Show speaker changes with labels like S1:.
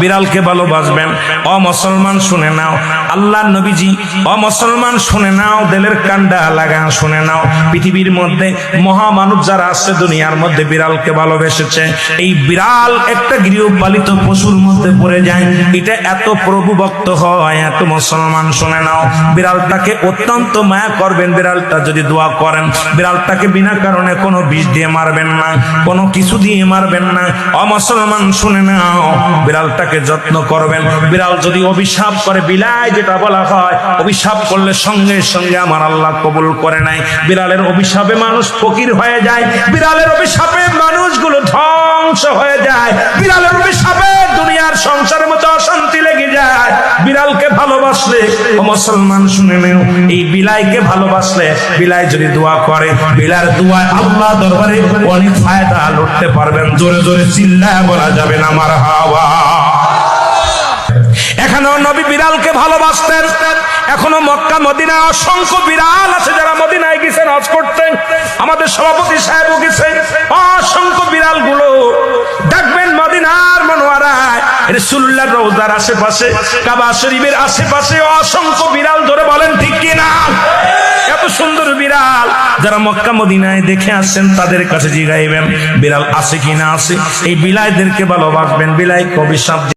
S1: বিড়ালকে ভালোবাসবেন। ও মুসলমান শুনে নাও, আল্লাহর নবীজি, ও মুসলমান শুনে নাও, দিলের কান্ডা লাগা শুনে নাও, পৃথিবীর মধ্যে মহামানব যারা আছে দুনিয়ার মধ্যে বিড়ালকে ভালোবেসেছে। এই বিড়াল একটা গৃহপালিত পশুর মধ্যে পড়ে যায়, এটা এত প্রভুভক্ত হয়, এত মুসলমান শুনে নাও, বিড়ালটাকে অত্যন্ত মায়া করবেন। বিড়ালটা যদি দোয়া করেন, বিড়ালটাকে বিনা কারণে কোনো বিষ দিয়ে মারবেন না, কোনো কিছু দিয়ে মারবেন না। ও মুসলমান শুনে নাও, বিড়ালটাকে যত্ন করবেন। বিড়াল যদি অভিশাপ করে, বিলাই যেটা বলা হয়, অভিশাপ করলে সঙ্গে সঙ্গে আমার আল্লাহ কবুল করে নাই। বিড়ালের অভিশাপে মানুষ ফকির হয়ে যায়, বিড়ালের অভিশাপে মানুষগুলো ধ্বংস হয়ে যায়, বিড়ালের অভিশাপে দুনিয়ার সংসারের মতো অশান্তি লেগে যায়। বিড়ালকে ভালোবাসলে, ও মুসলমান শুনে নেও, এই বিলাইকে ভালোবাসলে, বিলাই যদি দোয়া করে, বিলার দোয়ায় আল্লাহ দরবারে অনেক ফায়দা লুটতে পারবেন। জোরে জোরে চিল্লায় বলা যাবে না মারহাবা। এখানেও নবী বিড়ালকে ভালোবাসতেন। এখনো মক্কা মদিনা অসংখ্য বিড়াল আছে যারা মদিনায় গেছেন হজ করতে, আমাদের সভাপতি সাহেবও গেছে। অসংখ্য বিড়াল গুলো দেখবেন মদিনার মনোয়ারায়, রাসূলুল্লাহর রওজার আশেপাশে, কাবা শরীফের আশেপাশে অসংখ্য বিড়াল। ধরে বলেন ঠিক কিনা? এত সুন্দর বিড়াল যারা মক্কা মদিনায় দেখে আসছেন তাদের কাছে জিগাইবেন বিড়াল আছে কিনা আছে। এই বিলাইদেরকে ভালোবাসবেন। বিলাই কবি শব্দ